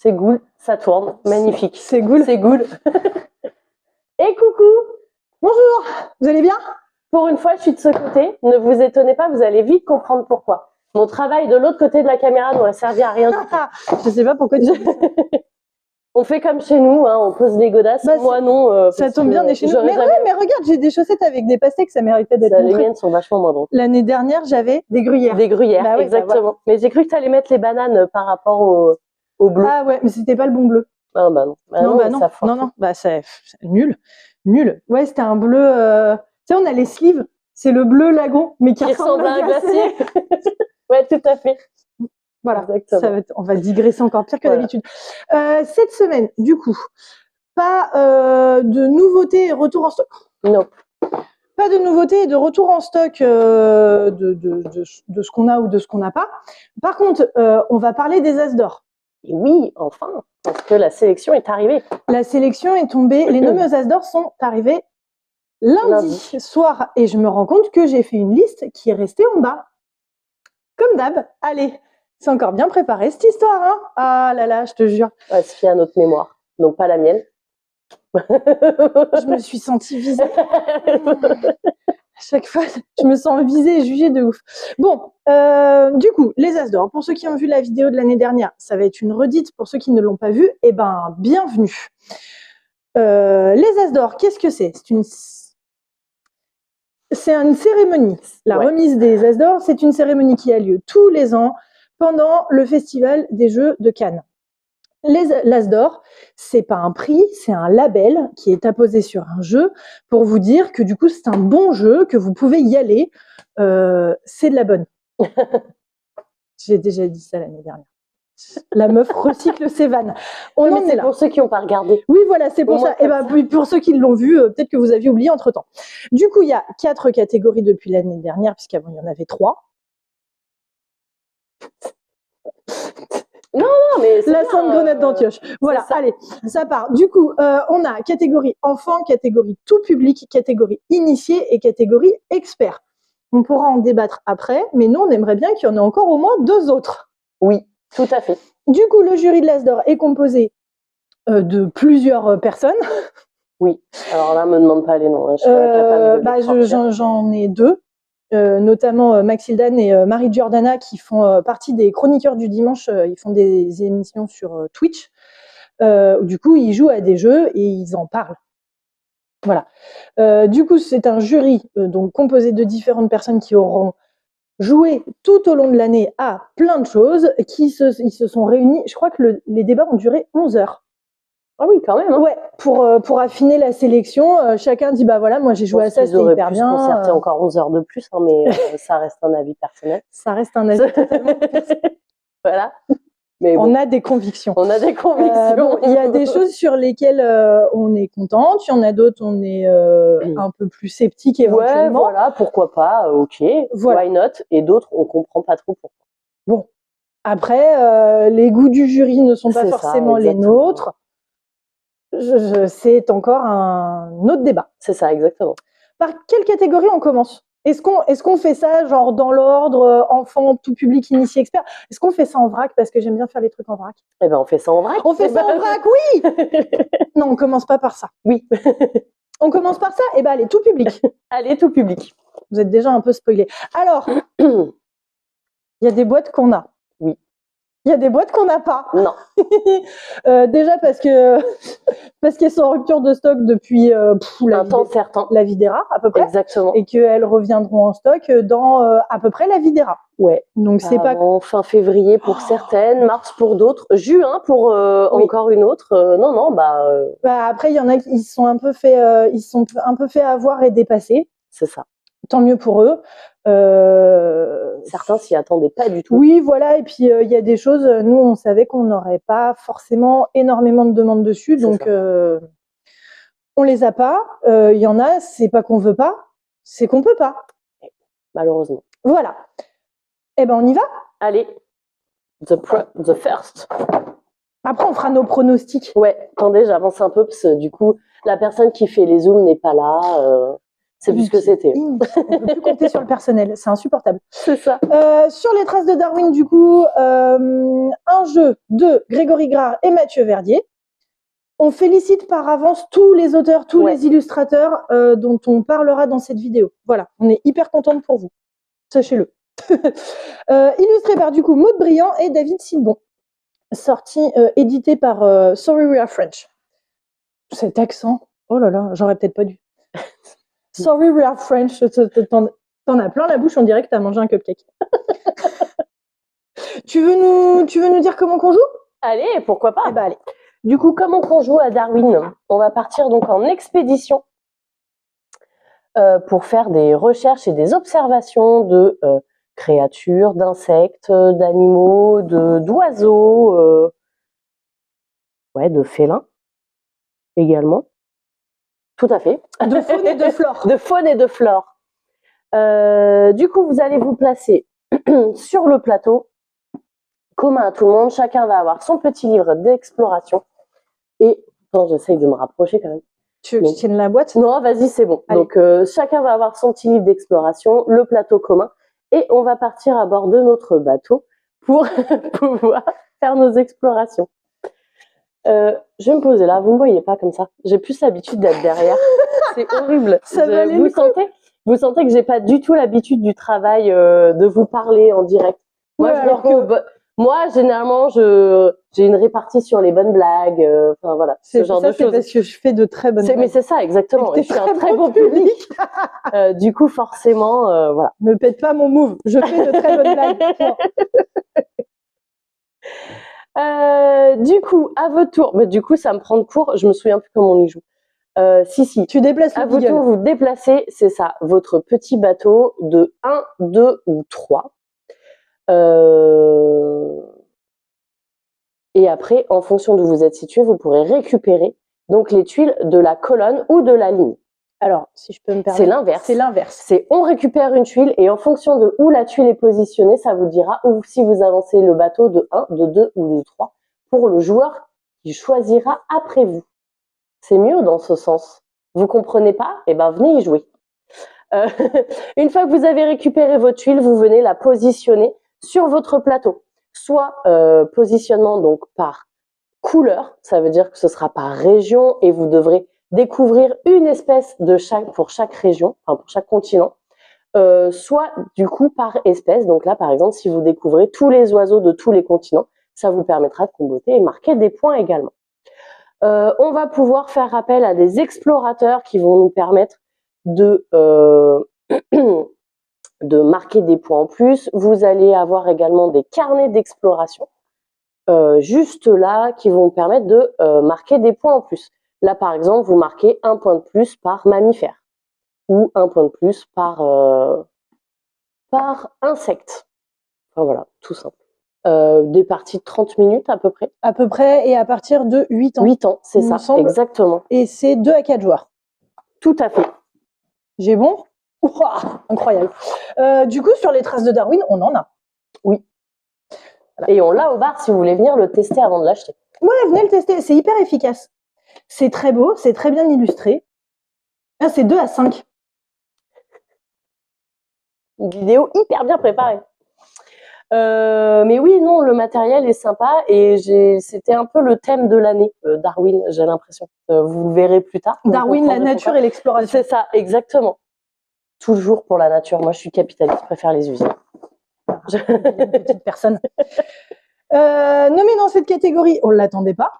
C'est good, ça tourne, magnifique. C'est good. C'est good. Et coucou. Bonjour, vous allez bien? Pour une fois, je suis de ce côté. Ne vous étonnez pas, vous allez vite comprendre pourquoi. Mon travail de l'autre côté de la caméra n'aurait servi à rien du tout. Je sais pas pourquoi tu... On fait comme chez nous, hein, on pose les godasses. Bah, moi non. ça tombe bien, on est chez nous. Mais, jamais... ouais, mais regarde, j'ai des chaussettes avec des pastèques, ça méritait d'être montré. Les miennes sont vachement moins drôles. L'année dernière, j'avais des gruyères. Des gruyères, bah, exactement. Bah, voilà. Mais j'ai cru que tu allais mettre les bananes par rapport au bleu. Ah ouais, mais c'était pas le bon bleu. Ah bah non. Bah non, bah c'est nul. Nul. Ouais, c'était un bleu... Tu sais, on a les sleeves, c'est le bleu lagon, mais qui ressemble à un glacier. Ouais, tout à fait. Voilà, on va digresser encore pire que d'habitude. Cette semaine, du coup, pas de nouveautés et retour en stock. Non. Pas de nouveautés et de retour en stock de ce qu'on a ou de ce qu'on n'a pas. Par contre, on va parler des As d'or. Et oui, enfin, parce que la sélection est arrivée. La sélection est tombée. Les nommés As d'or sont arrivés lundi soir. Et je me rends compte que j'ai fait une liste qui est restée en bas. Comme d'hab. Allez. C'est encore bien préparé cette histoire, hein? Ah là là, je te jure. Ouais, se fie à notre mémoire, donc pas la mienne. Je me suis sentie visée. À chaque fois, je me sens visée et jugée de ouf. Bon, du coup, les As d'or. Pour ceux qui ont vu la vidéo de l'année dernière, ça va être une redite. Pour ceux qui ne l'ont pas vue, eh ben, bienvenue. Les As d'or, qu'est-ce que c'est? C'est une cérémonie. La remise des As d'or, c'est une cérémonie qui a lieu tous les ans pendant le festival des Jeux de Cannes. L'As d'or, c'est pas un prix, c'est un label qui est apposé sur un jeu pour vous dire que du coup c'est un bon jeu, que vous pouvez y aller. C'est de la bonne. J'ai déjà dit ça l'année dernière. La meuf recycle ses vannes. On en est là. Pour ceux qui n'ont pas regardé. Oui, voilà, c'est pour ça. Et ben, pour ceux qui l'ont vu, peut-être que vous aviez oublié entre-temps. Du coup, il y a 4 catégories depuis l'année dernière, puisqu'avant il y en avait 3. Non, mais la sainte grenade d'Antioche. Voilà, allez, ça part. Du coup, on a catégorie enfant, catégorie tout public, catégorie initié et catégorie expert. On pourra en débattre après, mais nous, on aimerait bien qu'il y en ait encore au moins 2 autres. Oui, tout à fait. Du coup, le jury de l'As d'or est composé de plusieurs personnes. Oui, alors là, me demande pas les noms. Hein. J'en ai 2. Notamment Maxildan et Marie Giordana qui font partie des chroniqueurs du dimanche. Ils font des émissions sur Twitch. Du coup, ils jouent à des jeux et ils en parlent. Voilà. Du coup, c'est un jury donc composé de différentes personnes qui auront joué tout au long de l'année à plein de choses. Ils se sont réunis. Je crois que les débats ont duré 11 heures. Ah oui, quand même. Hein. Ouais, pour affiner la sélection, chacun dit bah voilà, moi j'ai joué à ça, c'était hyper bien. On concerter encore 11 heures de plus, hein, mais ça reste un avis personnel. Ça reste un avis totalement personnel. Voilà. Mais on a des convictions. On a des convictions. Il y a des choses sur lesquelles on est contente, il y en a d'autres on est un peu plus sceptique éventuellement. Ouais, voilà, pourquoi pas, ok, voilà. Why not? Et d'autres on comprend pas trop pourquoi. Bon, après les goûts du jury ne sont pas forcément les nôtres. C'est encore un autre débat. C'est ça, exactement. Par quelle catégorie on commence? Est-ce qu'on fait ça genre dans l'ordre enfant, tout public, initié, expert? Est-ce qu'on fait ça en vrac? Parce que j'aime bien faire les trucs en vrac. Eh ben on fait ça en vrac. On fait ça en vrac, oui. Non, on commence pas par ça. Oui. On commence par ça? Eh ben allez, tout public. Allez, tout public. Vous êtes déjà un peu spoilé. Alors, il y a des boîtes qu'on a. Oui. Il y a des boîtes qu'on n'a pas. Non. Déjà parce qu'elles sont en rupture de stock depuis un temps certain. La Videra, à peu près. Exactement. Et qu'elles reviendront en stock dans à peu près la Videra. Ouais. Donc c'est pas fin février pour certaines, mars pour d'autres, juin pour encore une autre. Non, bah. Après il y en a qui sont un peu fait avoir et dépasser. C'est ça. Tant mieux pour eux. Certains s'y attendaient pas du tout. Oui, voilà. Et puis il y a des choses. Nous, on savait qu'on n'aurait pas forcément énormément de demandes dessus, donc on les a pas. Il y en a, c'est pas qu'on veut pas, c'est qu'on peut pas. Malheureusement. Voilà. Eh ben, on y va. Allez. The first. Après, on fera nos pronostics. Ouais. Attendez, j'avance un peu parce que du coup, la personne qui fait les zooms n'est pas là. C'est plus ce que c'était. On peut plus compter sur le personnel, c'est insupportable. C'est ça. Sur les traces de Darwin, du coup, un jeu de Grégory Grard et Mathieu Verdier. On félicite par avance tous les auteurs, tous les illustrateurs dont on parlera dans cette vidéo. Voilà, on est hyper contente pour vous. Sachez-le. Illustré par, du coup, Maud Briand et David Silbon. Sorti, édité par Sorry We Are French. Cet accent, oh là là, j'aurais peut-être pas dû. Sorry We Are French, t'en as plein la bouche, on dirait que t'as mangé un cupcake. Tu veux nous dire comment qu'on joue? Allez, pourquoi pas. Eh ben, allez. Du coup, comment qu'on joue à Darwin? On va partir donc en expédition pour faire des recherches et des observations de créatures, d'insectes, d'animaux, d'oiseaux, de félins également. Tout à fait. De faune et de flore. De faune et de flore. Du coup, vous allez vous placer sur le plateau, commun à tout le monde. Chacun va avoir son petit livre d'exploration. Et, attends, j'essaye de me rapprocher quand même. Tu veux que je tienne la boîte? Non, vas-y, c'est bon. Allez. Donc, chacun va avoir son petit livre d'exploration, le plateau commun, et on va partir à bord de notre bateau pour pouvoir faire nos explorations. Je vais me poser là, vous me voyez pas comme ça. J'ai plus l'habitude d'être derrière. C'est horrible. Vous sentez que j'ai pas du tout l'habitude du travail de vous parler en direct. Moi, généralement, j'ai une répartie sur les bonnes blagues, enfin voilà, ce genre de choses. C'est parce que je fais de très bonnes blagues. Mais c'est ça, exactement. Je suis un très bon public. Du coup, forcément, voilà. Me pète pas mon move. Je fais de très bonnes blagues. Du coup, à votre tour, mais du coup, ça me prend de court. Je me souviens plus comment on y joue. Si. Tu déplaces le à votre tour, vous déplacez, c'est ça, votre petit bateau de 1, 2 ou 3. Et après, en fonction d'où vous êtes situé, vous pourrez récupérer donc les tuiles de la colonne ou de la ligne. Alors, si je peux me permettre. C'est l'inverse. C'est l'inverse. C'est on récupère une tuile et en fonction de où la tuile est positionnée, ça vous dira où si vous avancez le bateau de 1, de 2 ou de 3 pour le joueur qui choisira après vous. C'est mieux dans ce sens. Vous comprenez pas? Eh ben, venez y jouer. Une fois que vous avez récupéré vos tuiles, vous venez la positionner sur votre plateau. Soit positionnement donc par couleur, ça veut dire que ce sera par région et vous devrez découvrir une espèce pour chaque région, enfin pour chaque continent, soit du coup par espèce. Donc là, par exemple, si vous découvrez tous les oiseaux de tous les continents, ça vous permettra de comboter et marquer des points également. On va pouvoir faire appel à des explorateurs qui vont nous permettre de marquer des points en plus. Vous allez avoir également des carnets d'exploration juste là qui vont vous permettre de marquer des points en plus. Là, par exemple, vous marquez 1 point de plus par mammifère ou 1 point de plus par insecte. Enfin voilà, tout simple. Des parties de 30 minutes à peu près. À peu près, et à partir de 8 ans. 8 ans, c'est ça, exactement. Et c'est 2 à 4 joueurs. Tout à fait. J'ai bon? Ouah, incroyable. Du coup, sur les traces de Darwin, on en a. Oui. Voilà. Et on l'a au bar si vous voulez venir le tester avant de l'acheter. Ouais, venez le tester, c'est hyper efficace. C'est très beau, c'est très bien illustré. Ah, c'est 2 à 5. Une vidéo hyper bien préparée. Mais oui, non, le matériel est sympa et c'était un peu le thème de l'année, Darwin, j'ai l'impression. Vous le verrez plus tard. Darwin, la nature et l'exploration. C'est ça, exactement. Toujours pour la nature. Moi, je suis capitaliste, je préfère les usines. Une petite personne. Nommé dans cette catégorie, on ne l'attendait pas.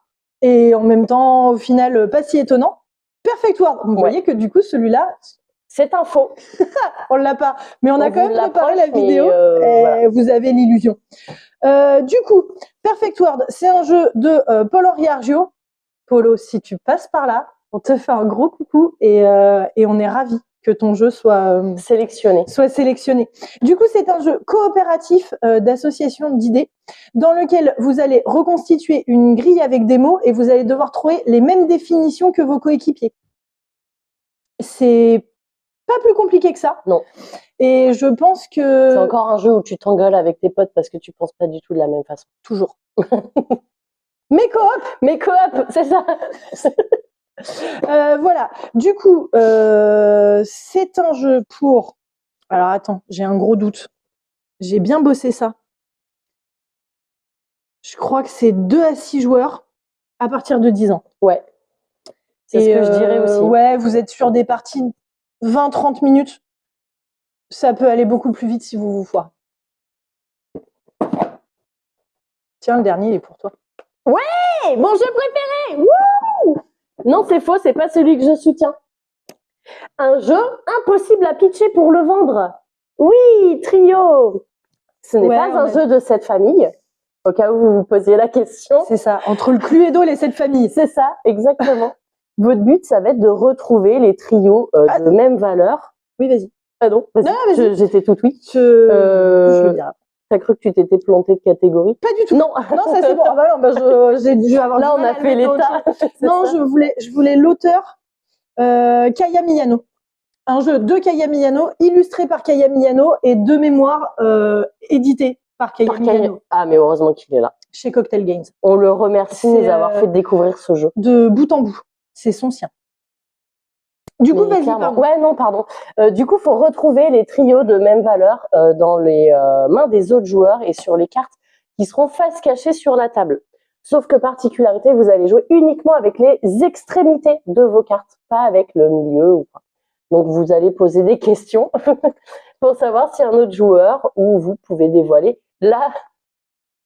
Et en même temps, au final, pas si étonnant. Perfect World. Vous voyez que du coup, celui-là... C'est un faux. On l'a pas. Mais on a quand même préparé la vidéo. Voilà. Vous avez l'illusion. Du coup, Perfect World, c'est un jeu de Paul Henri Argio. Polo, si tu passes par là, on te fait un gros coucou et on est ravis que ton jeu soit sélectionné. Du coup, c'est un jeu coopératif d'association d'idées dans lequel vous allez reconstituer une grille avec des mots et vous allez devoir trouver les mêmes définitions que vos coéquipiers. C'est pas plus compliqué que ça. Non. Et je pense que... C'est encore un jeu où tu t'engueules avec tes potes parce que tu penses pas du tout de la même façon. Toujours. Mais coop, c'est ça. Voilà. Du coup, c'est un jeu pour... Alors, attends, j'ai un gros doute. J'ai bien bossé ça. Je crois que c'est 2 à 6 joueurs à partir de 10 ans. Ouais. C'est ce que je dirais aussi. Ouais, vous êtes sur des parties 20-30 minutes. Ça peut aller beaucoup plus vite si vous vous foirez. Tiens, le dernier, il est pour toi. Ouais, mon jeu préféré. Wouh! Non, c'est faux, c'est pas celui que je soutiens. Un jeu impossible à pitcher pour le vendre. Oui, Trio. Ce n'est pas un jeu de cette famille, au cas où vous vous posiez la question. C'est ça, entre le Cluedo et les 7 familles. C'est ça, exactement. Votre but, ça va être de retrouver les trios de même valeur. Oui, vas-y. Ah non, vas-y. J'étais tout oui. Je le dirai. T'as cru que tu t'étais planté de catégorie? Pas du tout. Non, non, ça c'est bon. Ah bah non, j'ai dû avoir. Là, on a fait l'état. Non, je voulais l'auteur Kaya Miyano. Un jeu de Kaya Miyano, illustré par Kaya Miyano et de mémoire édité par Kaya Miyano. Ah, mais heureusement qu'il est là. Chez Cocktail Games. On le remercie de nous avoir fait découvrir ce jeu. De bout en bout. C'est son sien. Du coup, vas-y, pardon. Ouais, non, pardon. Du coup, il faut retrouver les trios de même valeur dans les mains des autres joueurs et sur les cartes qui seront face cachée sur la table. Sauf que particularité, vous allez jouer uniquement avec les extrémités de vos cartes, pas avec le milieu ou pas. Donc, vous allez poser des questions pour savoir si un autre joueur ou vous pouvez dévoiler la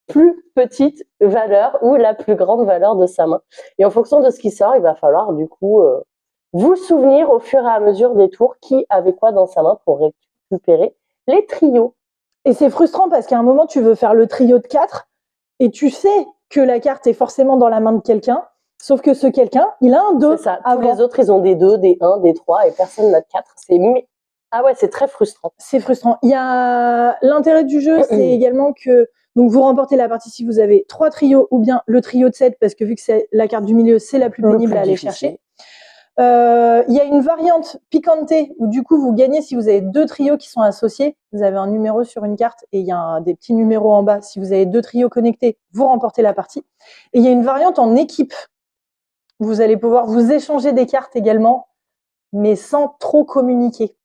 plus petite valeur ou la plus grande valeur de sa main. Et en fonction de ce qui sort, il va falloir du coup vous souvenir au fur et à mesure des tours qui avait quoi dans sa main pour récupérer les trios. Et c'est frustrant parce qu'à un moment, tu veux faire le trio de 4 et tu sais que la carte est forcément dans la main de quelqu'un, sauf que ce quelqu'un, il a un 2. C'est ça. Tous les autres, ils ont des 2, des 1, des 3 et personne n'a de 4. Ah ouais, c'est très frustrant. C'est frustrant. Il y a l'intérêt du jeu, c'est également que donc vous remportez la partie si vous avez 3 trios ou bien le trio de 7 parce que vu que c'est la carte du milieu, c'est la plus pénible à aller chercher. Il y a une variante Picante où du coup vous gagnez si vous avez 2 trios qui sont associés. Vous avez un numéro sur une carte et il y a des petits numéros en bas. Si vous avez 2 trios connectés, vous remportez la partie. Et il y a une variante en équipe. Vous allez pouvoir vous échanger des cartes également, mais sans trop communiquer.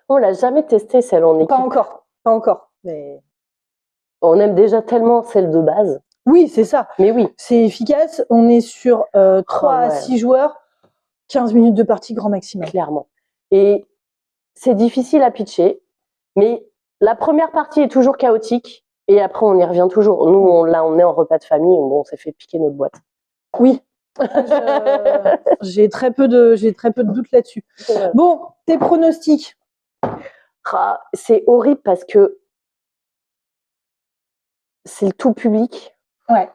On l'a jamais testé celle en équipe. Pas encore. Mais on aime déjà tellement celle de base. Oui, c'est ça. Mais oui. C'est efficace. On est sur 3 à 6 joueurs, 15 minutes de partie grand maximum. Clairement. Et c'est difficile à pitcher, mais la première partie est toujours chaotique et après on y revient toujours. Nous, on est en repas de famille, on s'est fait piquer notre boîte. Oui. J'ai très peu de doutes là-dessus. Bon, tes pronostics. C'est horrible parce que c'est le tout public. Ouais.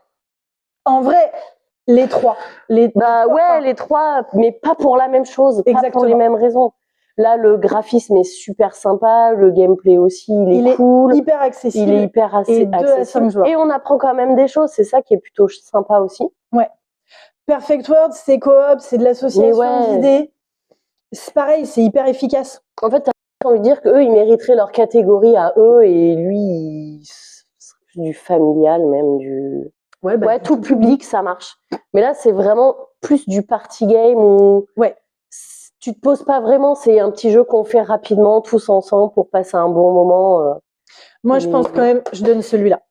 En vrai, les 3. Les 3, mais pas pour la même chose, pas pour les mêmes raisons. Là, le graphisme est super sympa, le gameplay aussi, il est cool. Hyper accessible. Il est hyper accessible. Et on apprend quand même des choses, c'est ça qui est plutôt sympa aussi. Ouais. Perfect World, c'est coop, c'est de l'association d'idées. C'est pareil, c'est hyper efficace. En fait, t'as envie de dire qu'eux, ils mériteraient leur catégorie à eux et lui, du familial même, du... Ouais, tout public, ça marche. Mais là, c'est vraiment plus du party game où tu te poses pas vraiment, c'est un petit jeu qu'on fait rapidement, tous ensemble, pour passer un bon moment. Moi, je pense quand même, je donne celui-là.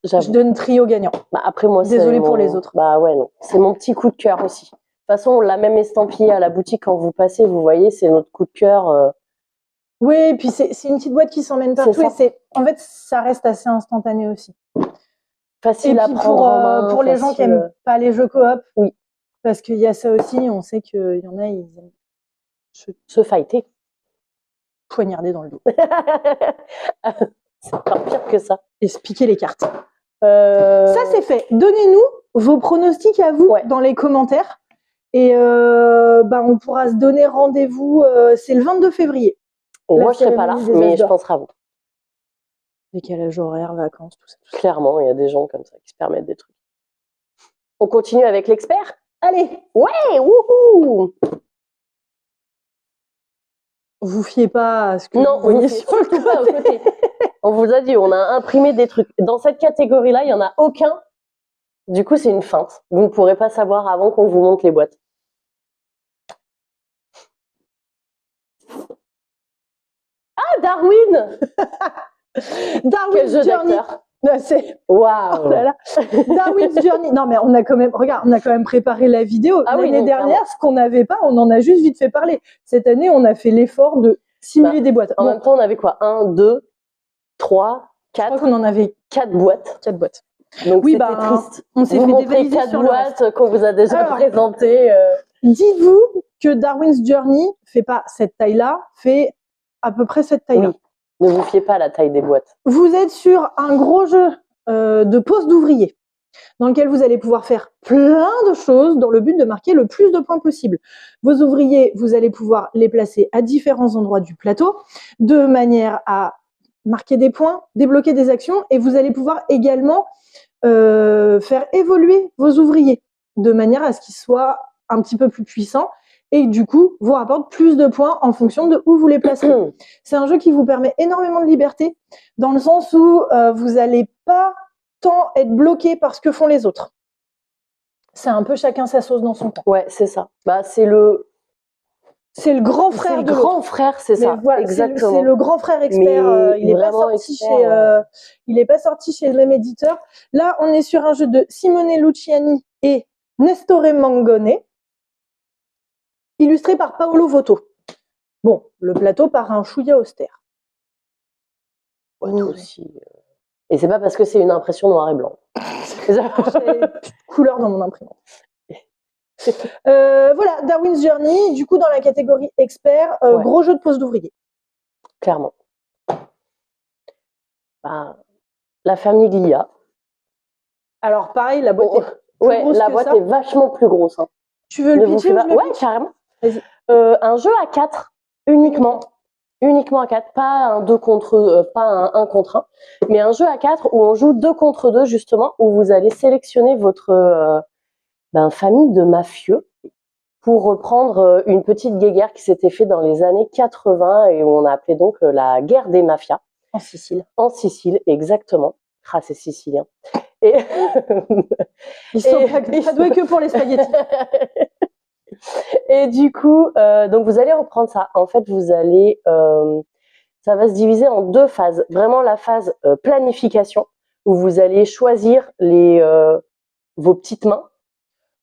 Je donne trio gagnant. Après, moi, désolée pour les autres. Ouais, non. C'est mon petit coup de cœur aussi. De toute façon, on l'a même estampillé à la boutique quand vous passez, vous voyez, c'est notre coup de cœur. Oui, et puis c'est une petite boîte qui s'emmène partout. En fait, ça reste assez instantané aussi. Facile à prendre pour les gens qui n'aiment pas les jeux coop. Oui. Parce qu'il y a ça aussi, on sait qu'il y en a, ils aiment se fighter. Poignarder dans le dos. C'est pas pire que ça. Et se piquer les cartes. Ça, c'est fait. Donnez-nous vos pronostics à vous dans les commentaires. Et on pourra se donner rendez-vous. C'est le 22 février. Moi, je serai pas là, mais je penserai à vous. Décalage horaire, vacances, tout ça. Clairement, il y a des gens comme ça qui se permettent des trucs. On continue avec l'expert? Allez! Ouais! Wouhou! Vous fiez pas à ce que vous voyez surtout pas au côté. On vous a dit, on a imprimé des trucs. Dans cette catégorie-là, il n'y en a aucun Du coup, c'est une feinte. Vous ne pourrez pas savoir avant qu'on vous montre les boîtes. Ah, Darwin! Quel jeu Journey. d'acteur! Waouh! Oh là là. Darwin's Journey. Non, mais on a quand même préparé la vidéo. L'année dernière, ce qu'on n'avait pas, on en a juste vite fait parler. Cette année, on a fait l'effort de simuler des boîtes. En même temps, on avait quoi? 1, 2, 3, 4. Je crois qu'on en avait 4 boîtes. 4 boîtes. Donc oui, c'était triste. On s'est fait dévaliser 4 boîtes qu'on vous a déjà présentées. Dites-vous que Darwin's Journey fait pas cette taille-là, fait à peu près cette taille-là. Oui. Ne vous fiez pas à la taille des boîtes. Vous êtes sur un gros jeu de poste d'ouvrier dans lequel vous allez pouvoir faire plein de choses dans le but de marquer le plus de points possible. Vos ouvriers, vous allez pouvoir les placer à différents endroits du plateau de manière à marquer des points, débloquer des actions, et vous allez pouvoir également faire évoluer vos ouvriers de manière à ce qu'ils soient un petit peu plus puissants et du coup vous rapportent plus de points en fonction de où vous les placerez. C'est un jeu qui vous permet énormément de liberté dans le sens où vous n'allez pas tant être bloqué par ce que font les autres. C'est un peu chacun sa sauce dans son coin. Ouais, c'est ça. Bah, c'est le grand frère de l'autre. grand frère, c'est ça. Voilà, exactement. C'est le grand frère expert. Il n'est pas sorti chez le même éditeur. Là, on est sur un jeu de Simone Luciani et Nestore Mangone, illustré par Paolo Votto. Bon, le plateau part un chouïa austère. Ouais, toi aussi. Et c'est pas parce que c'est une impression noir et blanc. J'ai plus de couleur dans mon imprimante. Voilà, Darwin's Journey, du coup dans la catégorie expert, gros jeu de poste d'ouvrier. Clairement. Bah, la famille Lia. Alors pareil, la boîte la boîte est vachement plus grosse. Hein. Tu veux le pitcher ou je le Ouais, carrément. Vas-y. Un jeu à 4 uniquement. Uniquement à 4, pas un 2 contre pas un 1 contre 1, mais un jeu à 4 où on joue 2 contre 2 justement, où vous allez sélectionner votre famille de mafieux pour reprendre une petite guéguerre qui s'était faite dans les années 80 et où on a appelé donc la guerre des mafias. En Sicile. En Sicile, exactement. Ah, c'est sicilien. Et ils sont pas doués que pour les spaghettis. Et du coup, donc vous allez reprendre ça. En fait, vous allez, ça va se diviser en 2 phases. Vraiment la phase planification, où vous allez choisir vos petites mains.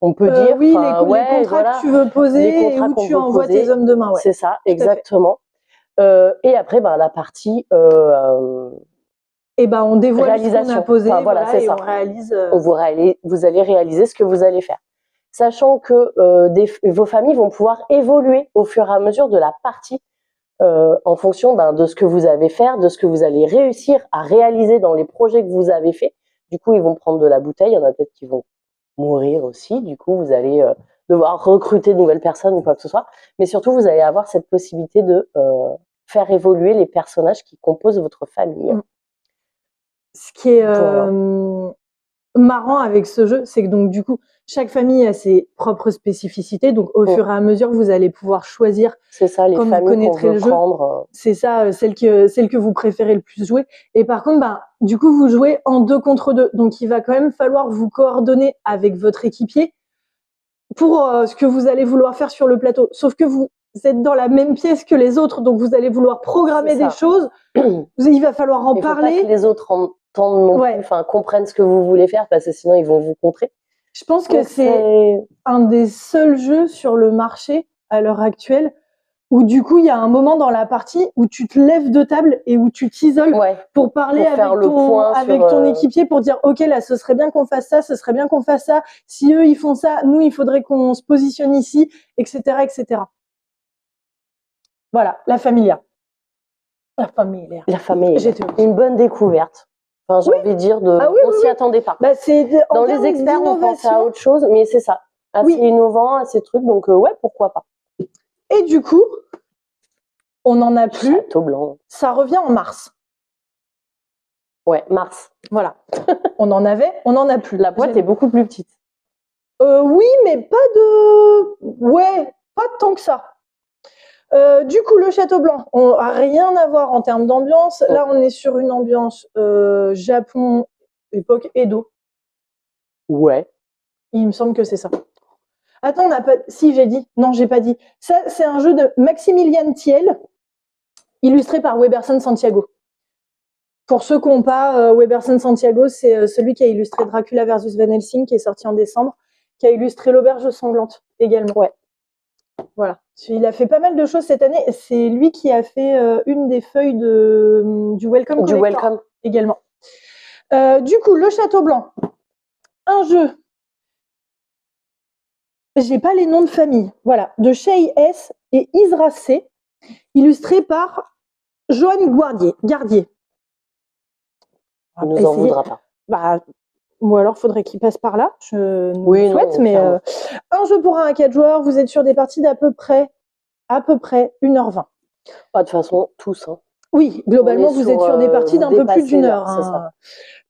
On peut dire. Oui, les contrats que tu veux poser et où tu envoies tes hommes de main. Ouais. C'est ça, exactement. Et après, la partie. On dévoile ce qu'on a posé, c'est ça. On réalise. Vous allez réaliser ce que vous allez faire. Sachant que vos familles vont pouvoir évoluer au fur et à mesure de la partie en fonction de ce que vous allez faire, de ce que vous allez réussir à réaliser dans les projets que vous avez faits. Du coup, ils vont prendre de la bouteille, il y en a peut-être qui vont mourir aussi. Du coup, vous allez devoir recruter de nouvelles personnes ou quoi que ce soit. Mais surtout, vous allez avoir cette possibilité de faire évoluer les personnages qui composent votre famille. Ce qui est marrant avec ce jeu, c'est que donc du coup, chaque famille a ses propres spécificités. Donc au fur et à mesure, vous allez pouvoir choisir. C'est ça, les familles qu'on veut prendre. C'est ça, celle que vous préférez le plus jouer. Et par contre, du coup, vous jouez en 2 contre 2. Donc il va quand même falloir vous coordonner avec votre équipier pour ce que vous allez vouloir faire sur le plateau. Sauf que vous êtes dans la même pièce que les autres, donc vous allez vouloir programmer des choses. Il va falloir en parler. Faut pas que les autres entendent non plus, comprennent ce que vous voulez faire, parce que sinon ils vont vous contrer. Je pense que c'est un des seuls jeux sur le marché à l'heure actuelle où du coup il y a un moment dans la partie où tu te lèves de table et où tu t'isoles pour parler avec ton équipier pour dire ok, là ce serait bien qu'on fasse ça, ce serait bien qu'on fasse ça, si eux ils font ça, nous il faudrait qu'on se positionne ici, etc. etc. Voilà, la Familia. La famille. Une bonne découverte. Enfin, j'ai envie de dire, on s'y attendait pas. Dans les experts, on pensait à autre chose, mais c'est ça. Assez innovant, assez truc, donc pourquoi pas. Et du coup, on n'en a plus. Château Blanc. Ça revient en mars. Ouais, mars. Voilà. On en avait, on n'en a plus. La boîte est beaucoup plus petite. Oui, mais pas tant que ça. Du coup, le Château Blanc, on n'a rien à voir en termes d'ambiance. Là, on est sur une ambiance Japon, époque Edo. Ouais. Il me semble que c'est ça. Attends, on n'a pas... Si, j'ai dit. Non, j'ai pas dit. Ça, c'est un jeu de Maximilian Thiel, illustré par Weberson Santiago. Pour ceux qui n'ont pas, Weberson Santiago, c'est celui qui a illustré Dracula versus Van Helsing, qui est sorti en décembre, qui a illustré L'Auberge sanglante également. Ouais. Voilà. Il a fait pas mal de choses cette année. C'est lui qui a fait une des feuilles du Welcome Collector. Du Welcome. Également. Du coup, le Château Blanc. Un jeu. J'ai pas les noms de famille. Voilà. De Shay S. et Isra C. Illustré par Johan Gardier. Il nous en voudra pas. Bah, ou alors faudrait qu'il passe par là. Je nous souhaite, mais un jeu pour 1 à 4 joueurs, vous êtes sur des parties d'à peu près 1h20. Pas de toute façon, tous. Hein. Oui, globalement, vous êtes sur des parties d'un peu plus d'1 heure. C'est ça.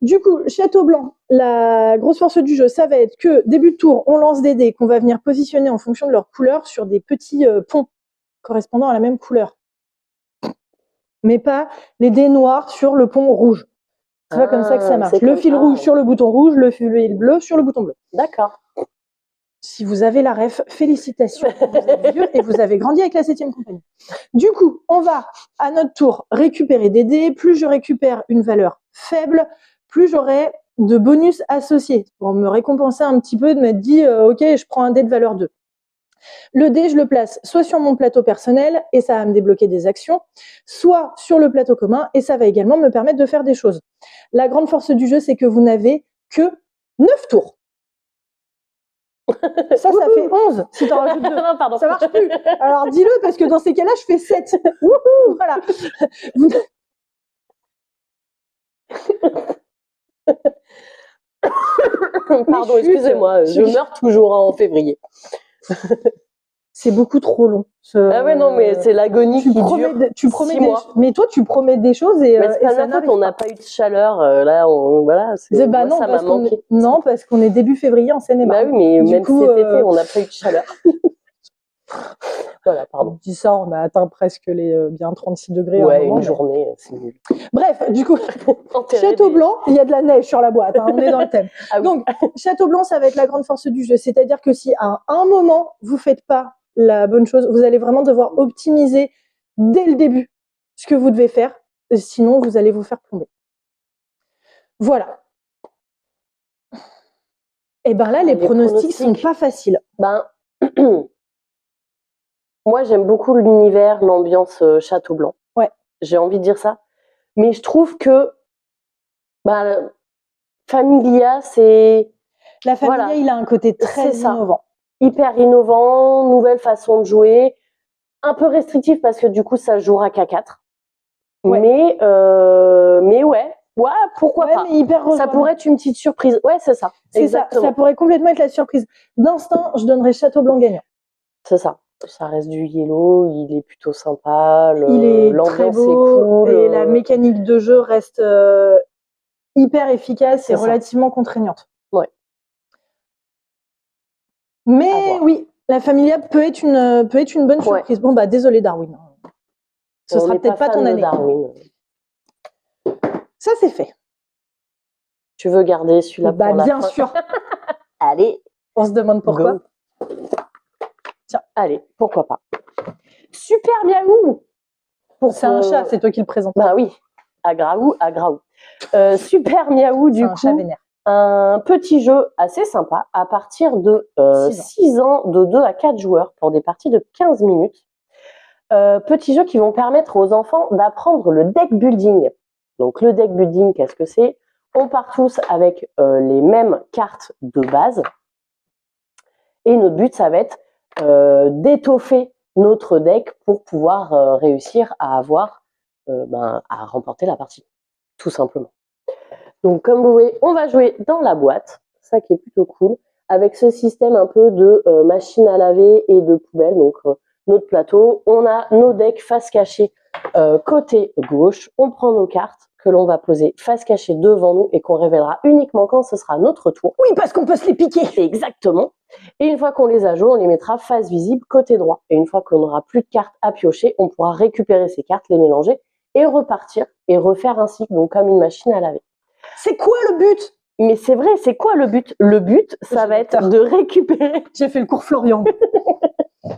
Du coup, Château Blanc, la grosse force du jeu, ça va être que début de tour, on lance des dés qu'on va venir positionner en fonction de leur couleur sur des petits ponts correspondant à la même couleur. Mais pas les dés noirs sur le pont rouge. C'est pas comme ça que ça marche. Le fil rouge sur le bouton rouge, le fil bleu sur le bouton bleu. D'accord. Si vous avez la ref, félicitations. Vous êtes vieux et vous avez grandi avec la 7e compagnie. Du coup, on va à notre tour récupérer des dés. Plus je récupère une valeur faible, plus j'aurai de bonus associés pour me récompenser un petit peu, de m'être dit ok, je prends un dé de valeur 2. Le dé, je le place soit sur mon plateau personnel et ça va me débloquer des actions, soit sur le plateau commun et ça va également me permettre de faire des choses. La grande force du jeu, c'est que vous n'avez que 9 tours. Ça fait 11 si t'en rajoutes 2. Non, pardon. Ça marche plus. Alors dis-le parce que dans ces cas-là, je fais 7. Voilà. Pardon, excusez-moi, je meurs toujours en février. C'est beaucoup trop long. Ah ouais, non, mais c'est l'agonie qui dure. Tu promets mais toi, tu promets des choses et mais c'est pas ça n'importe, on n'a pas eu de chaleur. Là, voilà, bah non, ça m'a manqué. Non, parce qu'on est début février en Seine-et-Marne. Bah oui, mais même cet été, on n'a pas eu de chaleur. Voilà, pardon. On dit ça, on a atteint presque les bien 36 degrés. Ouais, une journée, c'est nul. Bref, du coup, Château Blanc, il y a de la neige sur la boîte, hein, on est dans le thème. Ah oui. Donc, Château Blanc, ça va être la grande force du jeu. C'est-à-dire que si à un moment, vous faites pas la bonne chose, vous allez vraiment devoir optimiser dès le début ce que vous devez faire. Sinon, vous allez vous faire plomber. Voilà. Et ben là, les pronostics sont pas faciles. Ben, moi, j'aime beaucoup l'univers, l'ambiance Château Blanc. Ouais. J'ai envie de dire ça. Mais je trouve que Familia, c'est... La Familia, il a un côté très innovant. Hyper innovant, nouvelle façon de jouer. Un peu restrictif parce que du coup, ça jouera qu'à 4. Ouais. Mais ouais, pourquoi pas. Mais hyper ça pourrait être une petite surprise. Ouais, c'est ça. C'est ça. Ça pourrait complètement être la surprise. D'instinct, je donnerais Château Blanc gagnant. C'est ça. Ça reste du yellow, il est plutôt sympa. Il est très beau, cool. Et la mécanique de jeu reste hyper efficace et relativement contraignante. Ouais. Mais oui, la Familia peut être une bonne surprise. Bon, bah, désolé, Darwin. Ce sera peut-être pas ton année. Darwin. Ça, c'est fait. Tu veux garder celui-là pour la fin? Bien sûr. Allez. On se demande pourquoi. Go. Tiens, allez, pourquoi pas. Super Miaou. C'est un chat, c'est toi qui le présente. Bah oui, à Graou. Super Miaou, du coup. Un chat vénère. Un petit jeu assez sympa à partir de 6 ans, de 2 à 4 joueurs pour des parties de 15 minutes. Petits jeux qui vont permettre aux enfants d'apprendre le deck building. Donc le deck building, qu'est-ce que c'est? On part tous avec les mêmes cartes de base. Et notre but, ça va être d'étoffer notre deck pour pouvoir réussir à à remporter la partie, tout simplement. Donc comme vous voyez, on va jouer dans la boîte, ça qui est plutôt cool, avec ce système un peu de machine à laver et de poubelle. Donc notre plateau, on a nos decks face cachée côté gauche, on prend nos cartes que l'on va poser face cachée devant nous et qu'on révélera uniquement quand ce sera notre tour. Oui, parce qu'on peut se les piquer. Exactement. Et une fois qu'on les a joués, on les mettra face visible côté droit. Et une fois qu'on n'aura plus de cartes à piocher, on pourra récupérer ces cartes, les mélanger et repartir et refaire un cycle, donc comme une machine à laver. C'est quoi le but? Mais c'est vrai, c'est quoi le but? Le but, ça va être de récupérer. J'ai fait le cours Florian.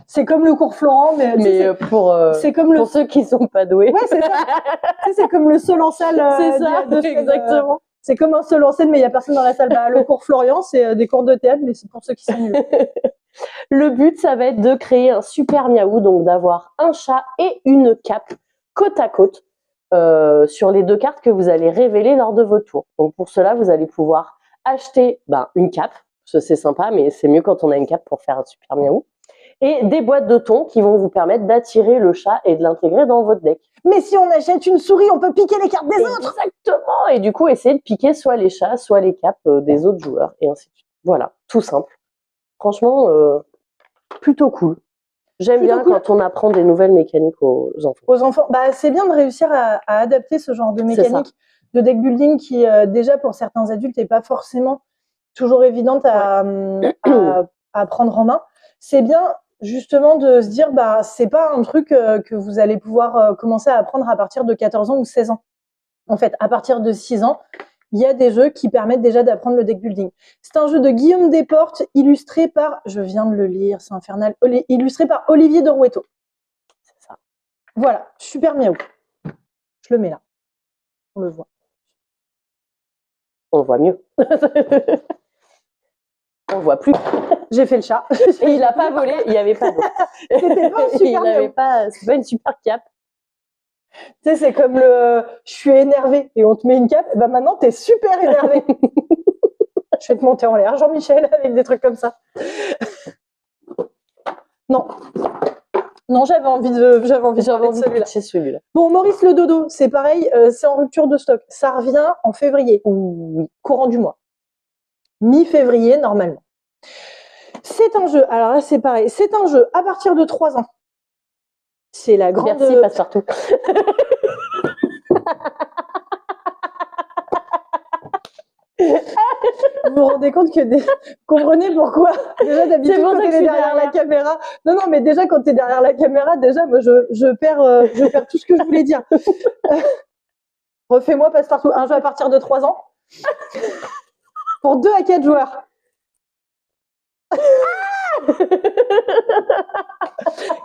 C'est comme le cours Florent, mais c'est comme pour ceux qui sont pas doués. Ouais, c'est ça. C'est comme le saut en salle. C'est ça, exactement. C'est comme un seul en scène, mais il n'y a personne dans la salle. Bah, le cours Florian, c'est des cours de théâtre, mais c'est pour ceux qui sont nuls. Le but, ça va être de créer un super miaou, donc d'avoir un chat et une cape côte à côte sur les 2 cartes que vous allez révéler lors de votre tour. Donc pour cela, vous allez pouvoir acheter une cape, parce que c'est sympa, mais c'est mieux quand on a une cape pour faire un super miaou, et des boîtes de thon qui vont vous permettre d'attirer le chat et de l'intégrer dans votre deck. Mais si on achète une souris, on peut piquer les cartes des autres. Exactement. Et du coup, essayer de piquer soit les chats, soit les capes des autres joueurs, et ainsi de suite. Voilà, tout simple. Franchement, plutôt cool. J'aime bien quand on apprend des nouvelles mécaniques aux enfants. Aux enfants, bah, c'est bien de réussir à adapter ce genre de mécanique de deck building qui, déjà, pour certains adultes, n'est pas forcément toujours évidente à prendre en main. C'est bien, justement, de se dire, bah, c'est pas un truc que vous allez pouvoir commencer à apprendre à partir de 14 ans ou 16 ans. En fait, à partir de 6 ans, il y a des jeux qui permettent déjà d'apprendre le deck building. C'est un jeu de Guillaume Desportes, illustré par, je viens de le lire, c'est infernal, illustré par Olivier de Rouetto. C'est ça. Voilà, super miaou. Je le mets là. On le voit. On voit mieux. On voit plus. J'ai fait le chat. Et il n'a pas volé, il n'y avait pas d'eau. C'était pas un super miaou. C'est pas une super cape. Tu sais, c'est comme je suis énervée et on te met une cape, et ben maintenant t'es super énervé. Je vais te monter en l'air, Jean-Michel, avec des trucs comme ça. Non, j'avais envie de celui-là. Bon, Maurice le Dodo, c'est pareil, c'est en rupture de stock. Ça revient en février, courant du mois. Mi-février, normalement. C'est un jeu, alors là c'est pareil, c'est un jeu à partir de 3 ans. C'est la grande... Merci, passe-partout. Vous vous rendez compte que comprenez pourquoi déjà d'habitude quand t'es derrière la caméra. Non, mais déjà quand t'es derrière la caméra, déjà moi je perds tout ce que je voulais dire. Refais-moi passe-partout. Un jeu à partir de 3 ans pour 2 à 4 joueurs.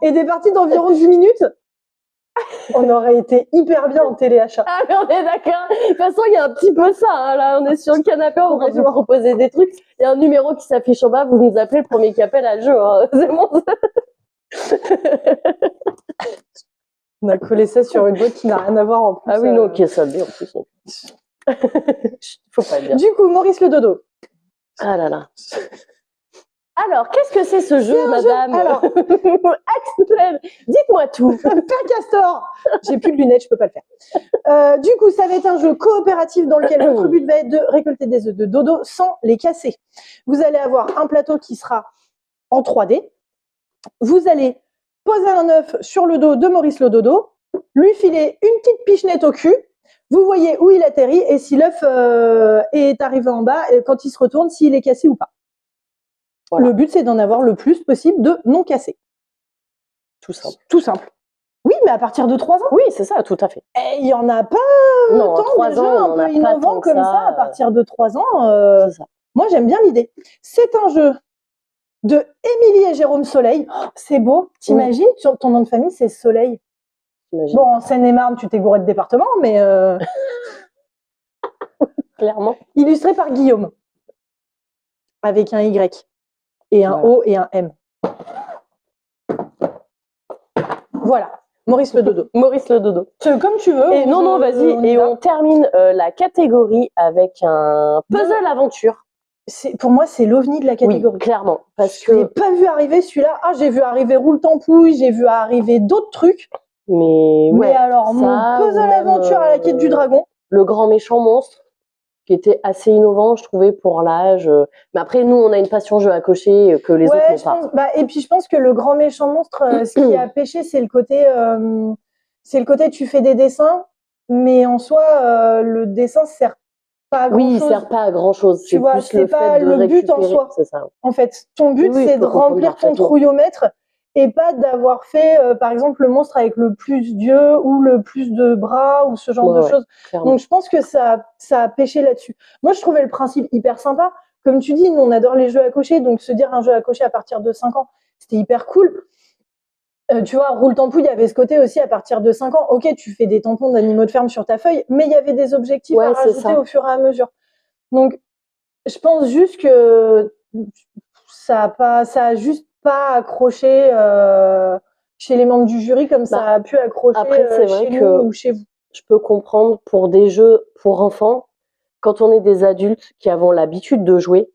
Et des parties d'environ 10 minutes. On aurait été hyper bien en téléachat. Ah, mais on est d'accord. De toute façon, il y a un petit peu ça. Hein, là, on est sur le canapé, on va vous proposer des trucs. Il y a un numéro qui s'affiche en bas, vous nous appelez, le premier qui appelle à le jeu. Hein. C'est bon. On a collé ça sur une boîte qui n'a rien à voir en plus. Ah oui, non, ok, ça dit en plus. Faut pas le dire. Du coup, Maurice le Dodo. Ah là là. Alors, qu'est-ce que c'est ce jeu, madame? Alors, dites-moi tout. Père Castor. J'ai plus de lunettes, je peux pas le faire. Du coup, ça va être un jeu coopératif dans lequel votre but va être de récolter des œufs de dodo sans les casser. Vous allez avoir un plateau qui sera en 3D. Vous allez poser un œuf sur le dos de Maurice le Dodo, lui filer une petite pichenette au cul. Vous voyez où il atterrit et si l'œuf est arrivé en bas, quand il se retourne, s'il est cassé ou pas. Voilà. Le but, c'est d'en avoir le plus possible de non cassés. Tout simple. Tout simple. Oui, mais à partir de 3 ans. Oui, c'est ça, tout à fait. Et il n'y en a pas non, tant 3 de ans, jeux un peu innovants comme ça, à partir de 3 ans. Ça. Moi, j'aime bien l'idée. C'est un jeu de Émilie et Jérôme Soleil. Oh, c'est beau. T'imagines, ton nom de famille, c'est Soleil. Bon, en Seine-et-Marne, tu t'es gouré de département, mais... Clairement. Illustré par Guillaume. Avec un Y. Et un O et un M. Voilà. Maurice le Dodo. Maurice le Dodo. Comme tu veux. Et non, vas-y. Et on termine la catégorie avec un puzzle aventure. Pour moi, c'est l'ovni de la catégorie. Oui, clairement. Parce je l'ai pas vu arriver celui-là. Ah, j'ai vu arriver Roule Tampouille, j'ai vu arriver d'autres trucs. Mais alors, ça, mon puzzle aventure à la quête du dragon. Le grand méchant monstre, qui était assez innovant, je trouvais, pour l'âge. Mais après, nous, on a une passion jeu à cocher que les autres n'ont pas. Et puis, je pense que le grand méchant monstre, ce qui a pêché, c'est le côté tu fais des dessins, mais en soi, le dessin sert pas à grand chose. Oui, il sert pas à grand chose. Tu vois, c'est pas le but en soi. C'est ça. En fait, ton but, c'est de remplir ton trouillomètre et pas d'avoir fait, par exemple, le monstre avec le plus d'yeux ou le plus de bras ou ce genre de choses. Clairement. Donc, je pense que ça a pêché là-dessus. Moi, je trouvais le principe hyper sympa. Comme tu dis, nous, on adore les jeux à cocher, donc se dire un jeu à cocher à partir de 5 ans, c'était hyper cool. Tu vois, roule tampon, il y avait ce côté aussi à partir de 5 ans. Ok, tu fais des tampons d'animaux de ferme sur ta feuille, mais il y avait des objectifs à rajouter au fur et à mesure. Donc, je pense juste que ça a juste pas accroché chez les membres du jury comme ça a pu accrocher chez nous ou chez vous. Je peux comprendre pour des jeux pour enfants, quand on est des adultes qui avons l'habitude de jouer,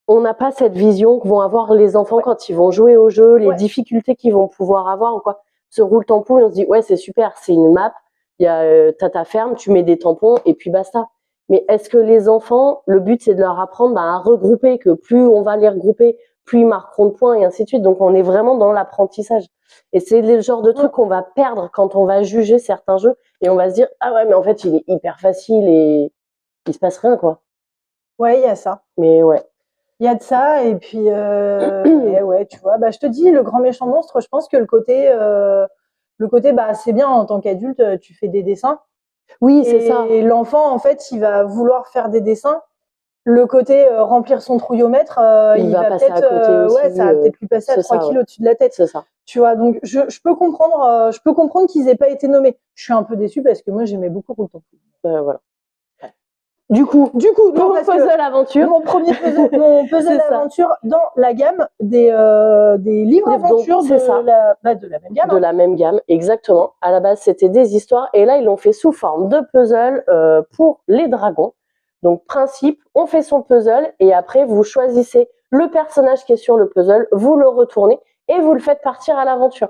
on n'a pas cette vision que vont avoir les enfants quand ils vont jouer au jeu, les difficultés qu'ils vont pouvoir avoir ou quoi. Ce roule tampon, on se dit ouais c'est super, c'est une map, il y a t'as ta ferme, tu mets des tampons et puis basta. Mais est-ce que les enfants, le but c'est de leur apprendre à regrouper, que plus on va les regrouper, plus ils marqueront de points et ainsi de suite. Donc on est vraiment dans l'apprentissage. Et c'est le genre de truc qu'on va perdre quand on va juger certains jeux et on va se dire ah ouais mais en fait il est hyper facile et il se passe rien quoi. Ouais, il y a ça. Mais ouais. Il y a de ça, et puis ouais, tu vois, je te dis, le grand méchant monstre, je pense que le côté c'est bien en tant qu'adulte, tu fais des dessins. Oui, c'est ça. Et l'enfant, en fait, il va vouloir faire des dessins. Le côté remplir son trouillomètre, il va passer peut-être, à côté aussi, ça va peut-être lui passer à 3 kilos au-dessus de la tête. C'est ça. Tu vois, donc je peux comprendre qu'ils aient pas été nommés. Je suis un peu déçue parce que moi j'aimais beaucoup Roule Tampon. Voilà. Du coup, mon puzzle aventure. Mon premier puzzle aventure dans la gamme des livres aventures de la même gamme. De la même gamme, exactement. À la base, c'était des histoires et là, ils l'ont fait sous forme de puzzle pour les dragons. Donc, principe, on fait son puzzle et après, vous choisissez le personnage qui est sur le puzzle, vous le retournez et vous le faites partir à l'aventure.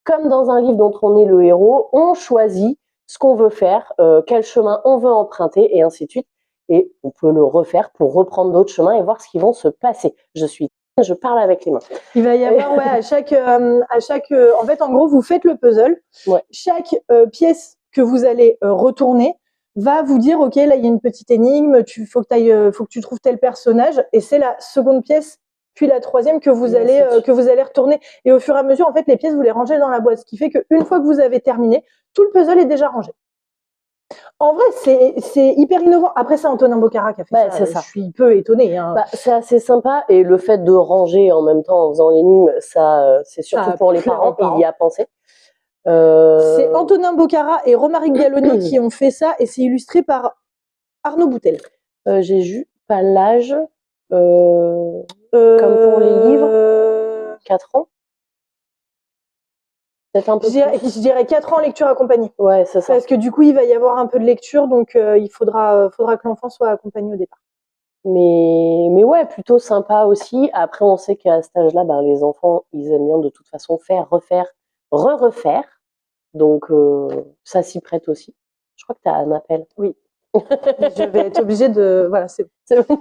Comme dans un livre dont on est le héros, on choisit ce qu'on veut faire, quel chemin on veut emprunter et ainsi de suite. Et on peut le refaire pour reprendre d'autres chemins et voir ce qui vont se passer. Je parle avec les mains. Il va y avoir, à chaque, en fait, en gros, vous faites le puzzle. Ouais. Chaque pièce que vous allez retourner va vous dire, ok, là, il y a une petite énigme, faut que tu trouves tel personnage, et c'est la seconde pièce, puis la troisième que vous allez retourner. Et au fur et à mesure, en fait, les pièces, vous les rangez dans la boîte, ce qui fait qu'une fois que vous avez terminé, tout le puzzle est déjà rangé. En vrai, c'est hyper innovant. Après, c'est Antonin Bocara qui a fait ça. Je suis peu étonnée. Hein. C'est assez sympa. Et le fait de ranger en même temps en faisant l'énigme, ça, c'est surtout pour les parents. Il y a pensé. C'est Antonin Bocara et Romaric Galloni qui ont fait ça. Et c'est illustré par Arnaud Boutel. J'ai vu pas l'âge. Comme pour les livres. 4 ans. Un peu je dirais 4 ans lecture accompagnée. Ouais, c'est ça. Parce que du coup, il va y avoir un peu de lecture, donc il faudra que l'enfant soit accompagné au départ. Mais ouais, plutôt sympa aussi. Après, on sait qu'à cet âge-là, les enfants, ils aiment bien de toute façon faire, refaire, refaire. Donc, ça s'y prête aussi. Je crois que tu as un appel. Oui. Je vais être obligée de... Voilà, c'est bon.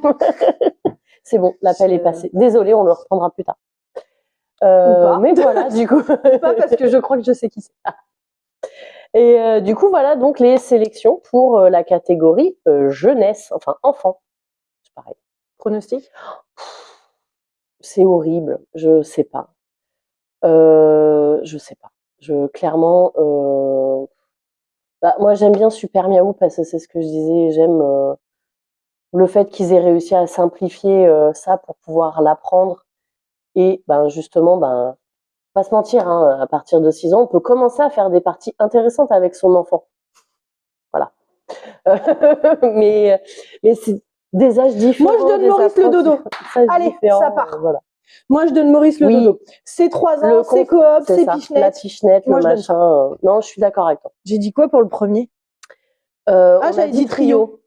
C'est bon, l'appel est passé. Désolée, on le reprendra plus tard. Mais voilà, du coup. Pas parce que je crois que je sais qui c'est. Et du coup, voilà donc les sélections pour la catégorie jeunesse, enfin enfant. C'est pareil. Pronostic ? C'est horrible, je sais pas. Je sais pas. Clairement, moi j'aime bien Super Miaou parce que c'est ce que je disais. J'aime le fait qu'ils aient réussi à simplifier ça pour pouvoir l'apprendre. Et justement, pas se mentir, hein, à partir de 6 ans, on peut commencer à faire des parties intéressantes avec son enfant. Voilà. mais c'est des âges différents. Moi, je donne Maurice le dodo. Allez, ça part. Voilà. Moi, je donne Maurice le dodo. C'est 3 ans, c'est coop, c'est pichenette. La pichenette, le machin. Non, je suis d'accord avec toi. J'ai dit quoi pour le premier j'avais dit trio.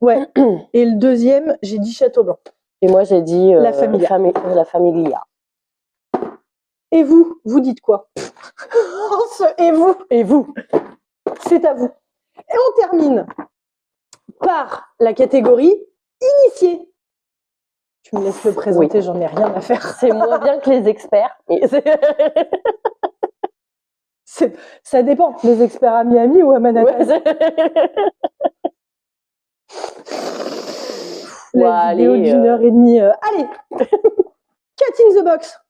Ouais. Et le deuxième, j'ai dit Château Blanc. Et moi, j'ai dit la Famiglia. Et vous dites quoi? Et vous c'est à vous. Et on termine par la catégorie initié. Tu me laisses le présenter, j'en ai rien à faire. C'est moins bien que les experts. Ça dépend. Les experts à Miami ou à Manhattan. La vidéo d'1h30. Allez, Cat in the Box.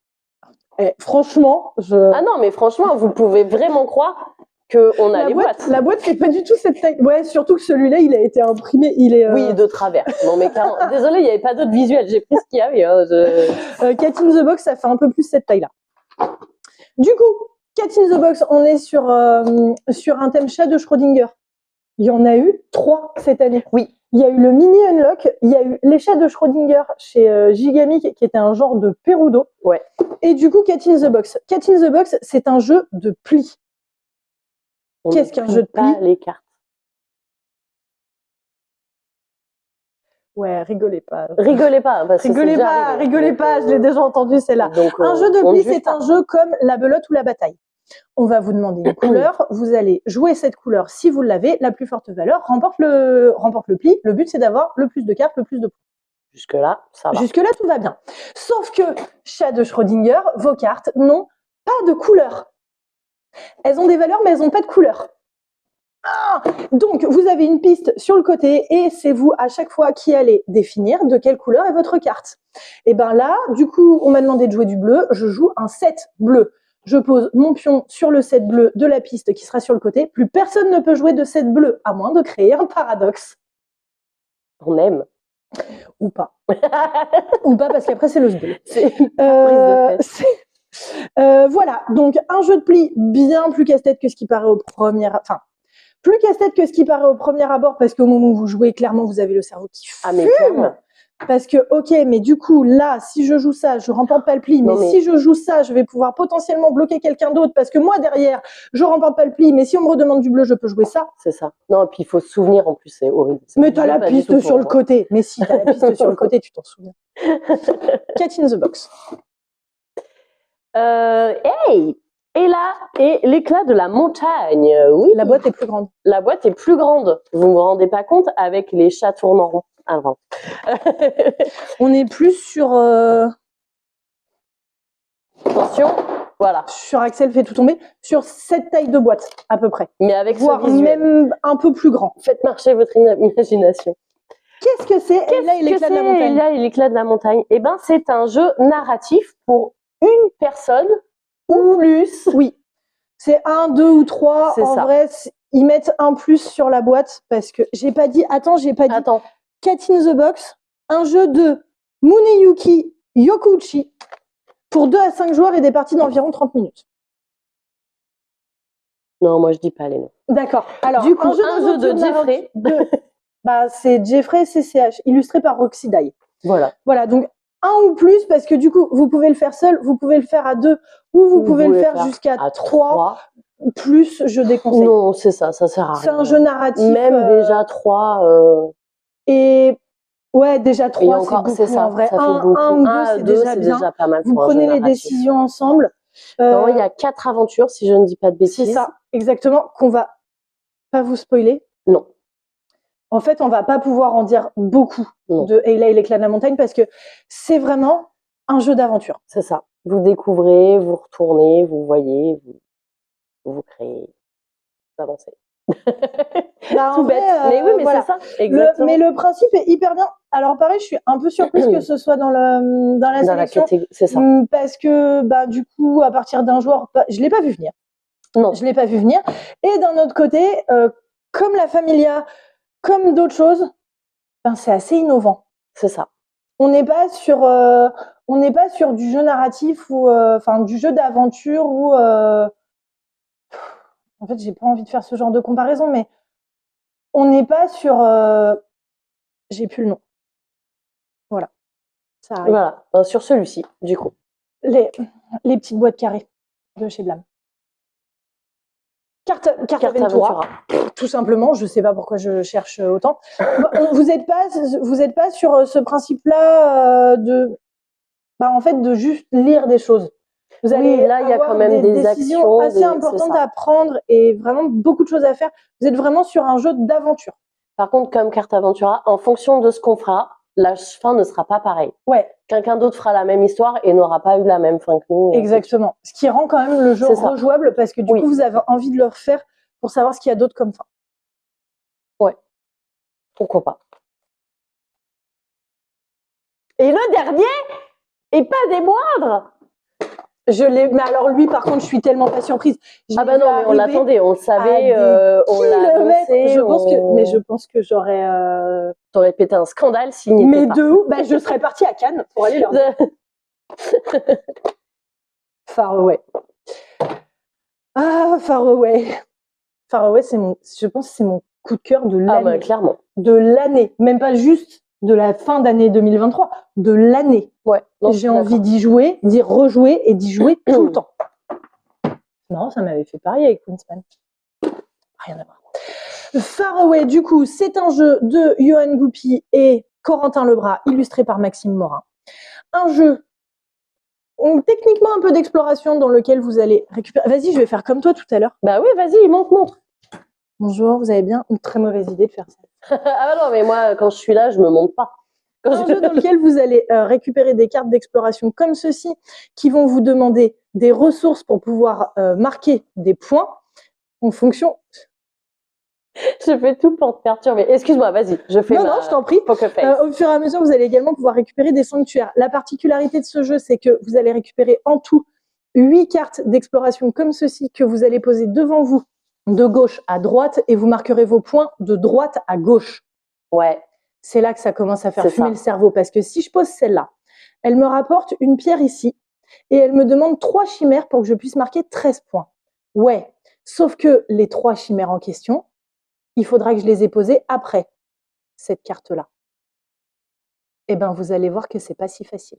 franchement, Ah non, mais franchement, vous pouvez vraiment croire qu'on a les boîtes. La boîte fait pas du tout cette taille. Ouais, surtout que celui-là, il a été imprimé. Oui, de travers. Non, mais clairement. Désolée, il n'y avait pas d'autres visuels. J'ai pris ce qu'il y avait. Hein, Cat in the Box, ça fait un peu plus cette taille-là. Du coup, Cat in the Box, on est sur un thème chat de Schrödinger. Il y en a eu 3 cette année. Oui. Il y a eu le mini unlock, il y a eu les chats de Schrödinger chez Gigamic, qui était un genre de Perudo. Ouais. Et du coup, Cat in the Box. Cat in the Box, c'est un jeu de pli. Qu'est-ce qu'un jeu de pli? Les cartes. Ouais, rigolez pas. Rigolez pas. Parce que Rigolez pas, je l'ai déjà entendu celle-là. Un jeu de pli, c'est un jeu comme la belote ou la bataille. On va vous demander une couleur, vous allez jouer cette couleur si vous l'avez, la plus forte valeur remporte le pli. Le but, c'est d'avoir le plus de cartes, le plus de points. Jusque-là, ça va. Jusque-là, tout va bien. Sauf que, chat de Schrödinger, vos cartes n'ont pas de couleur. Elles ont des valeurs, mais elles n'ont pas de couleur. Donc, vous avez une piste sur le côté et c'est vous, à chaque fois, qui allez définir de quelle couleur est votre carte. Et bien là, du coup, on m'a demandé de jouer du bleu. Je joue un 7 bleu. Je pose mon pion sur le 7 bleu de la piste qui sera sur le côté. Plus personne ne peut jouer de 7 bleu, à moins de créer un paradoxe. On aime. Ou pas. Ou pas, parce qu'après, c'est le sbul. Voilà, donc un jeu de pli bien plus casse-tête que ce qui paraît au premier... Enfin, plus casse-tête que ce qui paraît au premier abord, parce qu'au moment où vous jouez, clairement, vous avez le cerveau qui fume. Parce que, ok, mais du coup, là, si je joue ça, je remporte pas le pli, mais si je joue ça, je vais pouvoir potentiellement bloquer quelqu'un d'autre, parce que moi, derrière, je remporte pas le pli, mais si on me redemande du bleu, je peux jouer ça. C'est ça. Non, et puis il faut se souvenir, en plus, c'est horrible. Mais t'as la piste sur le côté. Mais si, t'as la piste sur le côté, tu t'en souviens. Cat in the Box. Hey! Et là est l'éclat de la montagne. Oui. La boîte est plus grande. La boîte est plus grande. Vous ne vous rendez pas compte avec les chats tournant rond. Avant. On est plus sur... Attention, voilà. Sur Axel fait tout tomber. Sur cette taille de boîte, à peu près. Mais avec voire même un peu plus grand. Faites marcher votre imagination. Qu'est-ce que c'est? Et là, l'éclat de la montagne. Et là, l'éclat de la montagne. Eh ben, c'est un jeu narratif pour une personne ou plus. Oui. C'est 1, 2 ou 3. En ça. vrai, ils mettent un plus sur la boîte parce que j'ai pas dit. Attends. Cat in the Box, un jeu de Muneyuki Yokuchi pour 2 à 5 joueurs et des parties d'environ 30 minutes. Non, moi je dis pas les noms. D'accord. Alors, du coup, un jeu de Jeffrey. C'est Jeffrey CCH, illustré par Roxy Dye. Voilà. Voilà, donc un ou plus, parce que du coup, vous pouvez le faire seul, vous pouvez le faire à 2, ou vous pouvez le faire jusqu'à 3. Plus, je déconseille. Non, c'est ça sert à rien. C'est un jeu narratif. Même déjà 3. Et ouais, déjà 3, c'est beaucoup ça, en vrai. Ça fait beaucoup. 1 ou 2, c'est déjà bien. Déjà pas mal. Vous prenez les décisions ensemble. Non, il y a 4 aventures, si je ne dis pas de bêtises. C'est ça, exactement, qu'on va pas vous spoiler. Non. En fait, on va pas pouvoir en dire beaucoup de Ayla et l'éclat de la montagne parce que c'est vraiment un jeu d'aventure. C'est ça. Vous découvrez, vous retournez, vous voyez, vous créez, vous avancez. Tout bête. Mais oui, mais voilà. C'est ça. Exactement. Mais le principe est hyper bien. Alors pareil, je suis un peu surprise que ce soit dans la sélection. C'est ça. Parce que du coup, à partir d'un joueur, je l'ai pas vu venir. Non. Je l'ai pas vu venir. Et d'un autre côté, comme la Familia, comme d'autres choses, c'est assez innovant. C'est ça. On n'est pas sur du jeu narratif ou du jeu d'aventure ou en fait, j'ai pas envie de faire ce genre de comparaison, mais on n'est pas sur j'ai plus le nom. Voilà. Ça arrive. Voilà. Sur celui-ci, du coup. Les petites boîtes carrées de chez Blam. Carte Aventura. Tout simplement, je sais pas pourquoi je cherche autant. Vous n'êtes pas sur ce principe-là en fait, de juste lire des choses. Vous allez là, il y a quand même des décisions assez importantes à prendre et vraiment beaucoup de choses à faire. Vous êtes vraiment sur un jeu d'aventure. Par contre, comme Carte Aventura, en fonction de ce qu'on fera, la fin ne sera pas pareille. Ouais. Quelqu'un d'autre fera la même histoire et n'aura pas eu la même fin que nous. Exactement. Ce qui rend quand même le jeu rejouable parce que du coup, vous avez envie de le refaire pour savoir ce qu'il y a d'autre comme fin. Ouais. Pourquoi pas. Et le dernier, et pas des moindres, Je l'ai. Mais alors lui, par contre, je suis tellement pas surprise. Ah bah non, mais on l'attendait, on le savait, on l'a annoncé. Mais je pense que j'aurais. T'aurais pété un scandale s'il n'y était pas. Mais de où? Bah, je serais partie à Cannes pour aller leur dire. Far Away. Ah, Far Away. Far Away, je pense que c'est mon coup de cœur de l'année. Ah bah clairement. De l'année, même pas juste de la fin d'année 2023, de l'année. Ouais. J'ai envie d'y jouer, d'y rejouer et d'y jouer tout le temps. Non, ça m'avait fait pareil avec Wingspan. Rien à voir. Far Away, du coup, c'est un jeu de Yoann Goupy et Corentin Lebras, illustré par Maxime Morin. Un jeu techniquement un peu d'exploration dans lequel vous allez récupérer. Vas-y, je vais faire comme toi tout à l'heure. Bah oui, vas-y, montre. Bonjour, vous avez bien une très mauvaise idée de faire ça. Ah non, mais moi, quand je suis là, je me monte pas. Un jeu dans lequel vous allez récupérer des cartes d'exploration comme ceci, qui vont vous demander des ressources pour pouvoir marquer des points en fonction. Je fais tout pour te perturber. Excuse-moi, vas-y, je fais Non, je t'en prie. Au fur et à mesure, vous allez également pouvoir récupérer des sanctuaires. La particularité de ce jeu, c'est que vous allez récupérer en tout 8 cartes d'exploration comme ceci que vous allez poser devant vous, de gauche à droite, et vous marquerez vos points de droite à gauche. Ouais. C'est là que ça commence à faire fumer le cerveau, parce que si je pose celle-là, elle me rapporte une pierre ici, et elle me demande 3 chimères pour que je puisse marquer 13 points. Ouais, sauf que les 3 chimères en question, il faudra que je les ai posées après cette carte-là. Eh bien, vous allez voir que c'est pas si facile.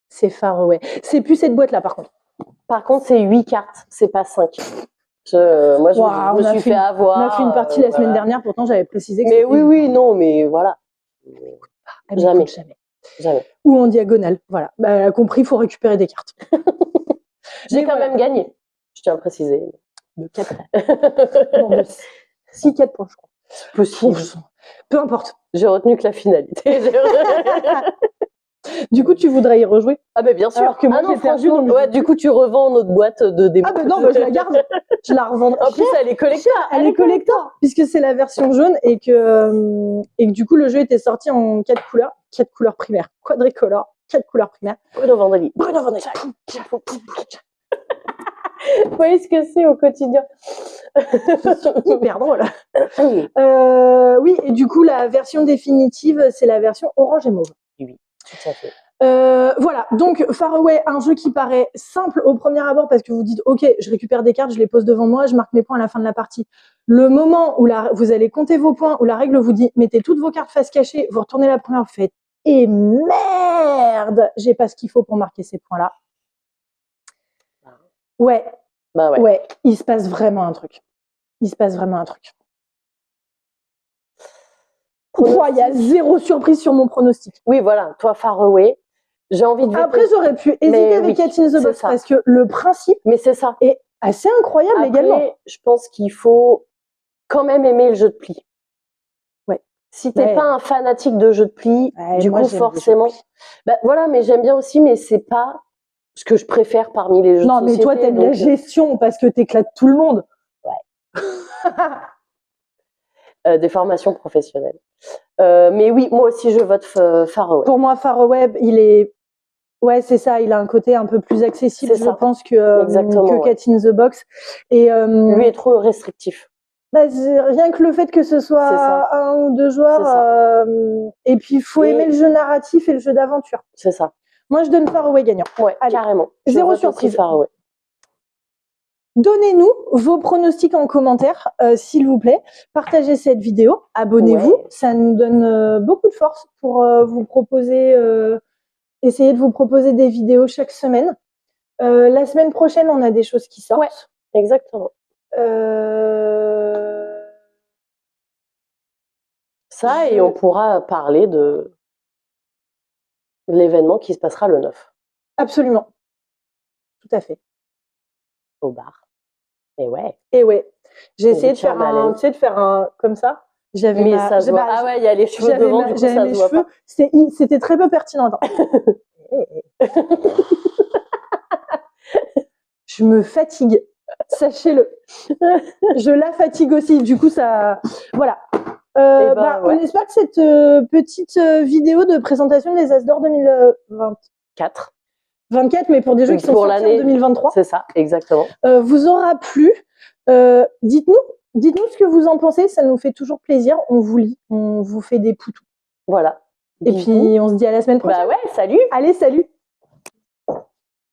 C'est Far Away. C'est plus cette boîte-là, par contre. Par contre, c'est 8 cartes, c'est pas 5. Moi, je me suis fait avoir. On a fait une partie la semaine dernière, pourtant j'avais précisé que mais oui, non, mais voilà. Jamais. Ou en diagonale, voilà. Bah, elle a compris, il faut récupérer des cartes. J'ai quand même gagné, je tiens à préciser. De 4 non, de 6-4 points, je crois. Possible. Peu importe. J'ai retenu que la finalité. Du coup, tu voudrais y rejouer? Ah ben bien sûr. Alors que moi, non, franchement, ouais, du coup, tu revends notre boîte de démo. Ah ben non, je la garde. Je la revendrai. En plus, elle est collector. Elle est collector, puisque c'est la version jaune et que du coup, le jeu était sorti en 4 couleurs primaires. Quadricolore, 4 couleurs primaires. Bruno Vandrelli. Vous voyez ce que c'est au quotidien. Hyper drôle. Oui, et du coup, la version définitive, c'est la version orange et mauve. Oui, tout à fait. Voilà, donc Far Away, un jeu qui paraît simple au premier abord parce que vous dites ok, je récupère des cartes, je les pose devant moi, je marque mes points à la fin de la partie. Le moment où vous allez compter vos points, où la règle vous dit mettez toutes vos cartes face cachée, vous retournez la première, vous faites et merde, j'ai pas ce qu'il faut pour marquer ces points-là. Ouais. Bah ouais. Ouais, il se passe vraiment un truc. Il y a 0 surprise sur mon pronostic. Oui, voilà, toi Far Away. J'ai envie de. Après, j'aurais pu hésiter avec Cat in the Box parce que le principe est assez incroyable également. Je pense qu'il faut quand même aimer le jeu de pli. Ouais. Si t'es pas un fanatique de jeu de pli, du coup forcément. Bah voilà, mais j'aime bien aussi, mais c'est pas ce que je préfère parmi les jeux de société. Non, mais toi, t'aimes la gestion parce que t'éclates tout le monde. Ouais. Des formations professionnelles. Mais oui, moi aussi, je vote Far Away. Pour moi, Far Away, il est... Ouais, c'est ça, il a un côté un peu plus accessible, je pense, que Cat in the Box. Et, lui est trop restrictif. Bah, rien que le fait que ce soit 1 ou 2 joueurs, et puis il faut aimer le jeu narratif et le jeu d'aventure. C'est ça. Moi, je donne Far Away gagnant. Ouais, allez, carrément. 0 surprise. Far Away. Donnez-nous vos pronostics en commentaire, s'il vous plaît. Partagez cette vidéo, abonnez-vous. Ouais. Ça nous donne beaucoup de force pour vous proposer, essayer de vous proposer des vidéos chaque semaine. La semaine prochaine, on a des choses qui sortent. Ouais, exactement. Ça, et on pourra parler de l'événement qui se passera le 9. Absolument. Tout à fait. Au bar. Et ouais. J'ai essayé de faire un comme ça. J'avais ah ouais, il y a les cheveux devant, du coup ça se voit pas. C'était très peu pertinent. Je me fatigue. Sachez-le. Je la fatigue aussi. Du coup, ça... Voilà. On espère que cette petite vidéo de présentation des As d'Or 2024 24, mais pour des jeux qui sont pour sortis en l'année 2023. C'est ça, exactement. Vous aura plu. Dites-nous ce que vous en pensez. Ça nous fait toujours plaisir. On vous lit, on vous fait des poutous. Voilà. Et puis, on se dit à la semaine prochaine. Bah ouais, salut. Allez, salut.